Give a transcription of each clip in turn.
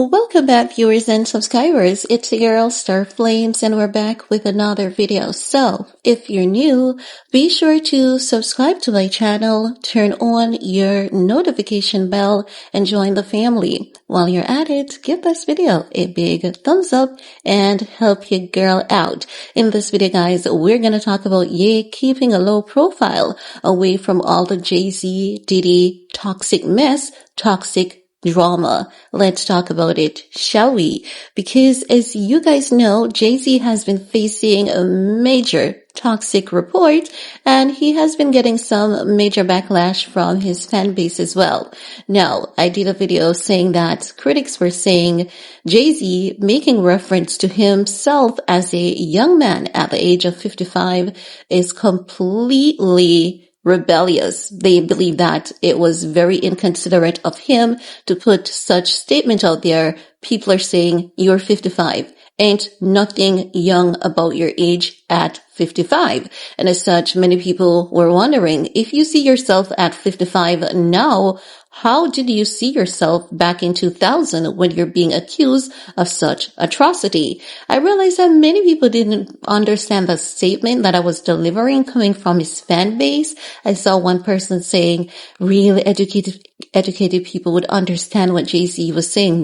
Welcome back, viewers and subscribers. It's your girl Star Flames, and we're back with another video. So, if you're new, be sure to subscribe to my channel, turn on your notification bell, and join the family. While you're at it, give this video a big thumbs up and help your girl out. In this video, guys, we're gonna talk about Ye keeping a low profile away from all the Jay-Z, Diddy, toxic mess, toxic drama. Let's talk about it, shall we? Because as you guys know, Jay-Z has been facing a major toxic report, and he has been getting some major backlash from his fan base as well. Now, I did a video saying that critics were saying Jay-Z, making reference to himself as a young man at the age of 55, is completely rebellious. They believe that it was very inconsiderate of him to put such statement out there. People are saying, you're 55. Ain't nothing young about your age at 55. And as such, many people were wondering, if you see yourself at 55 now, how did you see yourself back in 2000 when you're being accused of such atrocity? I realized that many people didn't understand the statement that I was delivering coming from his fan base. I saw one person saying really educated people would understand what Jay-Z was saying.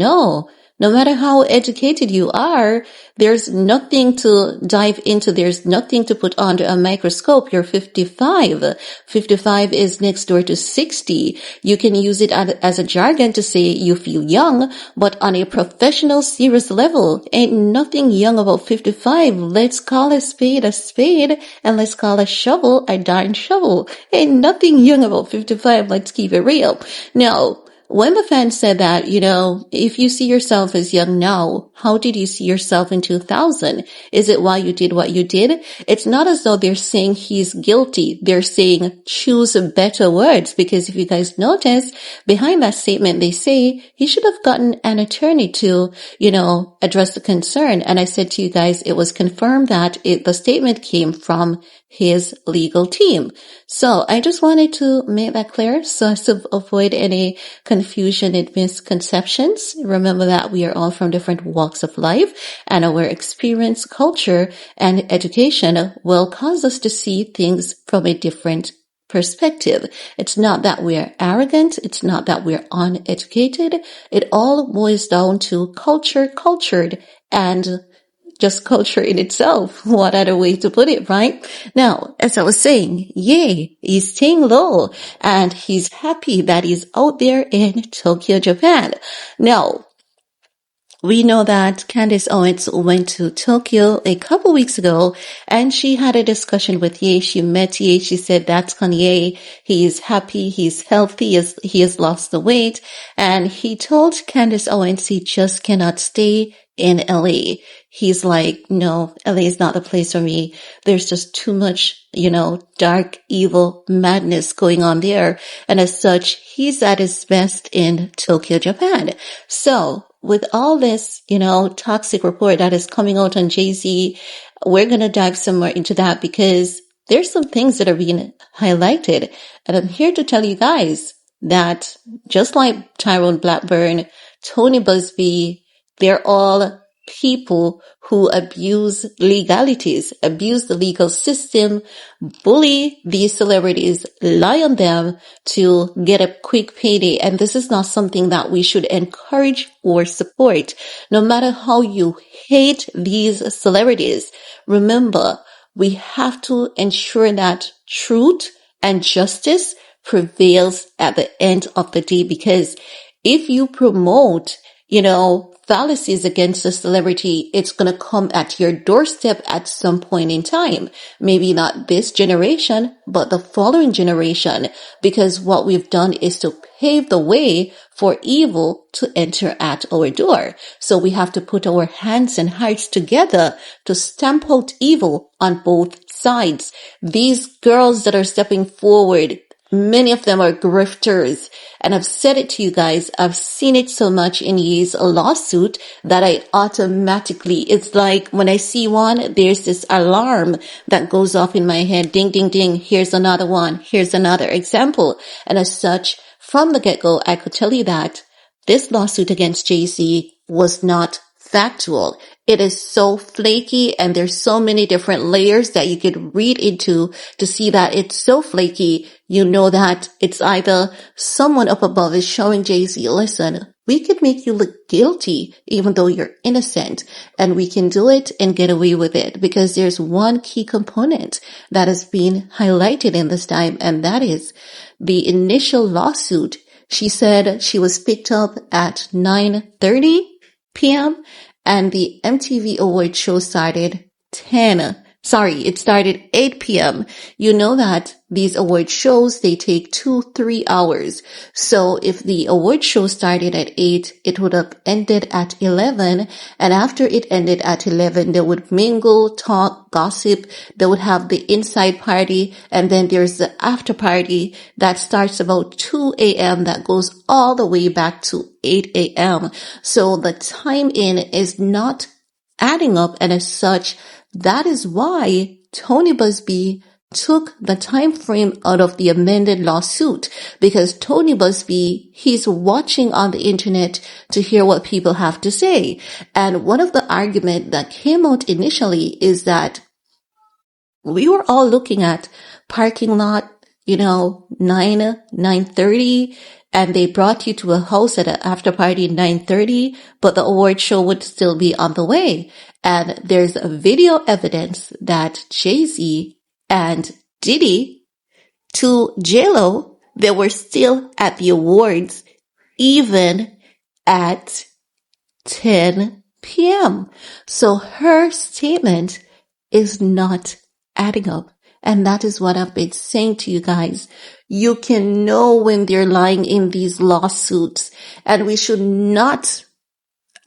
No matter how educated you are, there's nothing to dive into. There's nothing to put under a microscope. You're 55. 55 is next door to 60. You can use it as a jargon to say you feel young, but on a professional, serious level, ain't nothing young about 55. Let's call a spade, and let's call a shovel a darn shovel. Ain't nothing young about 55. Let's keep it real. Now, when the fans said that, if you see yourself as young now, how did you see yourself in 2000? Is it why you did what you did? It's not as though they're saying he's guilty. They're saying choose better words, because if you guys notice, behind that statement, they say he should have gotten an attorney to, address the concern. And I said to you guys, it was confirmed that the statement came from his legal team. So I just wanted to make that clear so as to avoid any confusion and misconceptions. Remember that we are all from different walks of life, and our experience, culture, and education will cause us to see things from a different perspective. It's not that we're arrogant. It's not that we're uneducated. It all boils down to cultured, and just culture in itself. What other way to put it, right? Now, as I was saying, Ye is staying low, and he's happy that he's out there in Tokyo, Japan. Now, we know that Candace Owens went to Tokyo a couple weeks ago, and she had a discussion with Ye. She met Ye. She said, that's Kanye. He is happy. He's healthy. He has lost the weight. And he told Candace Owens he just cannot stay in LA. He's like, no, LA is not the place for me. There's just too much, dark, evil madness going on there. And as such, he's at his best in Tokyo, Japan. So with all this, toxic report that is coming out on Jay-Z, we're going to dive some more into that, because there's some things that are being highlighted. And I'm here to tell you guys that just like Tyrone Blackburn, Tony Busby, they're all people who abuse legalities, abuse the legal system, bully these celebrities, lie on them to get a quick payday. And this is not something that we should encourage or support. No matter how you hate these celebrities, remember, we have to ensure that truth and justice prevails at the end of the day, because if you promote, fallacies against a celebrity, it's going to come at your doorstep at some point in time. Maybe not this generation, but the following generation, because what we've done is to pave the way for evil to enter at our door. So we have to put our hands and hearts together to stamp out evil on both sides. These girls that are stepping forward, many of them are grifters. And I've said it to you guys, I've seen it so much in Ye's lawsuit that it's like when I see one, there's this alarm that goes off in my head. Ding, ding, ding. Here's another one. Here's another example. And as such, from the get-go, I could tell you that this lawsuit against Jay-Z was not factual. It is so flaky, and there's so many different layers that you could read into to see that it's so flaky. You know that it's either someone up above is showing Jay-Z, listen, we could make you look guilty even though you're innocent, and we can do it and get away with it, because there's one key component that is being highlighted in this time, and that is the initial lawsuit. She said she was picked up at 9:30 p.m. and the MTV Awards show started it started 8 p.m. You know that these award shows, they take 2-3 hours. So if the award show started at 8, it would have ended at 11. And after it ended at 11, they would mingle, talk, gossip. They would have the inside party. And then there's the after party that starts about 2 a.m. that goes all the way back to 8 a.m. So the time in is not adding up. And as such, that is why Tony Busby took the time frame out of the amended lawsuit, because Tony Busby, he's watching on the internet to hear what people have to say. And one of the arguments that came out initially is that we were all looking at parking lot, 9:30, and they brought you to a house at an after party at 9:30, but the award show would still be on the way. And there's a video evidence that Jay-Z and Diddy to J-Lo, they were still at the awards even at 10 p.m. So her statement is not adding up. And that is what I've been saying to you guys. You can know when they're lying in these lawsuits, and we should not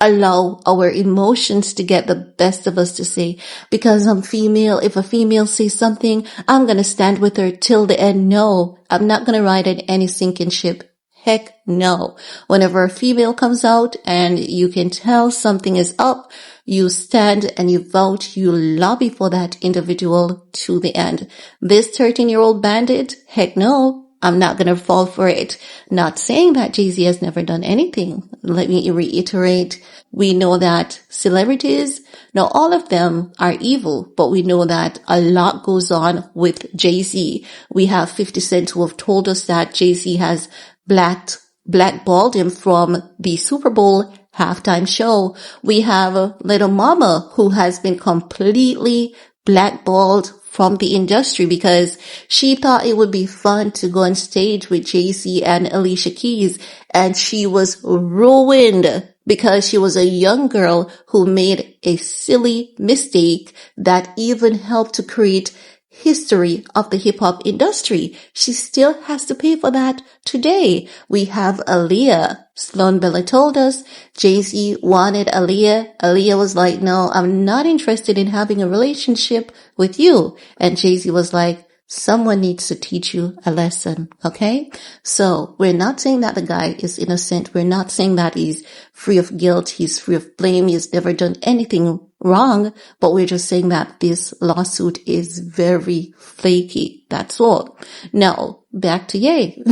allow our emotions to get the best of us to say, because I'm female, if a female says something, I'm going to stand with her till the end. No, I'm not going to ride in any sinking ship. Heck no. Whenever a female comes out and you can tell something is up, you stand and you vote, you lobby for that individual to the end. This 13-year-old bandit, heck no. I'm not going to fall for it. Not saying that Jay-Z has never done anything. Let me reiterate. We know that celebrities, now all of them are evil, but we know that a lot goes on with Jay-Z. We have 50 Cent who have told us that Jay-Z has blackballed him from the Super Bowl halftime show. We have Little Mama who has been completely blackballed from the industry because she thought it would be fun to go on stage with Jay-Z and Alicia Keys, and she was ruined because she was a young girl who made a silly mistake that even helped to create history of the hip-hop industry. She still has to pay for that today. We have Aaliyah. Sloan Bella told us Jay-Z wanted Aaliyah. Aaliyah was like, no, I'm not interested in having a relationship with you. And Jay-Z was like, someone needs to teach you a lesson, okay? So we're not saying that the guy is innocent. We're not saying that he's free of guilt. He's free of blame. He's never done anything wrong. But we're just saying that this lawsuit is very flaky. That's all. Now, back to Ye.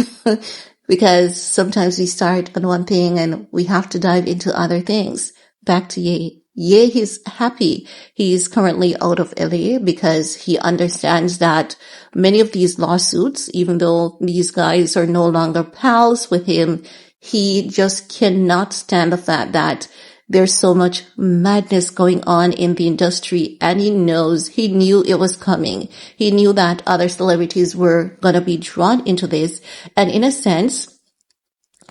Because sometimes we start on one thing and we have to dive into other things. Back to Ye. Ye is happy. He is currently out of LA because he understands that many of these lawsuits, even though these guys are no longer pals with him, he just cannot stand the fact that there's so much madness going on in the industry, and he knew it was coming. He knew that other celebrities were going to be drawn into this, and in a sense,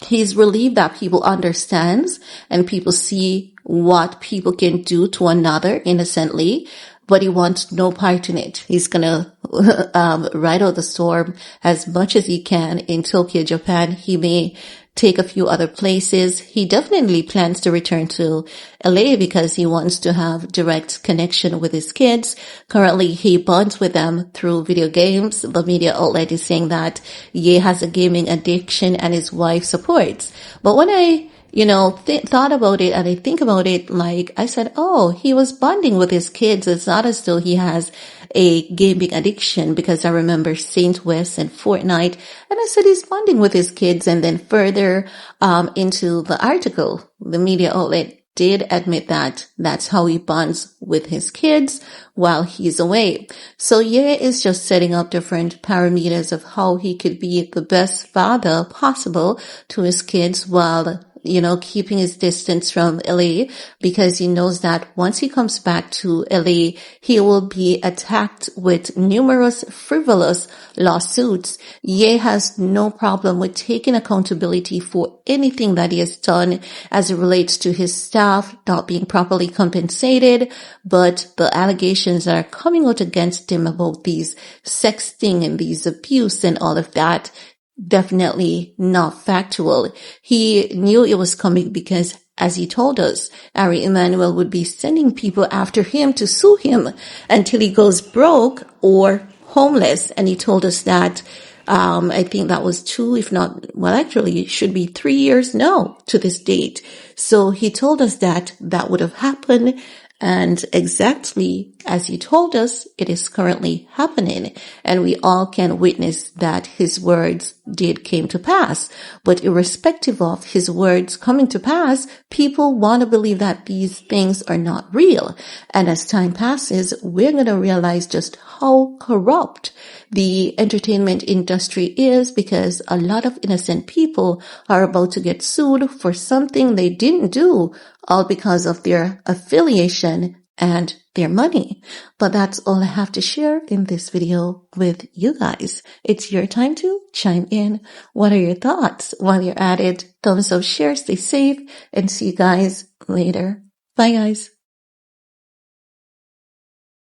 he's relieved that people understands and people see what people can do to another innocently, but he wants no part in it. He's gonna ride out the storm as much as he can in Tokyo, Japan. He may take a few other places. He definitely plans to return to LA because he wants to have direct connection with his kids. Currently, he bonds with them through video games. The media outlet is saying that Ye has a gaming addiction and his wife supports. But when I thought about it and I think about it, like I said, oh, he was bonding with his kids. It's not as though he has a gaming addiction, because I remember Saint West and Fortnite, and I said he's bonding with his kids. And then further into the article, the media outlet did admit that that's how he bonds with his kids while he's away. So Ye is just setting up different parameters of how he could be the best father possible to his kids while keeping his distance from LA, because he knows that once he comes back to LA, he will be attacked with numerous frivolous lawsuits. Ye has no problem with taking accountability for anything that he has done as it relates to his staff not being properly compensated, but the allegations that are coming out against him about these sexting and these abuse and all of that, definitely not factual. He knew it was coming because, as he told us, Ari Emanuel would be sending people after him to sue him until he goes broke or homeless. And he told us that, I think that was 2, if not, well, actually it should be 3 years now to this date. So he told us that that would have happened. And exactly as he told us, it is currently happening. And we all can witness that his words did came to pass. But irrespective of his words coming to pass, people want to believe that these things are not real. And as time passes, we're going to realize just how corrupt the entertainment industry is, because a lot of innocent people are about to get sued for something they didn't do, all because of their affiliation and their money. But that's all I have to share in this video with you guys. It's your time to chime in. What are your thoughts? While you're at it, thumbs up, share, stay safe, and see you guys later. Bye guys.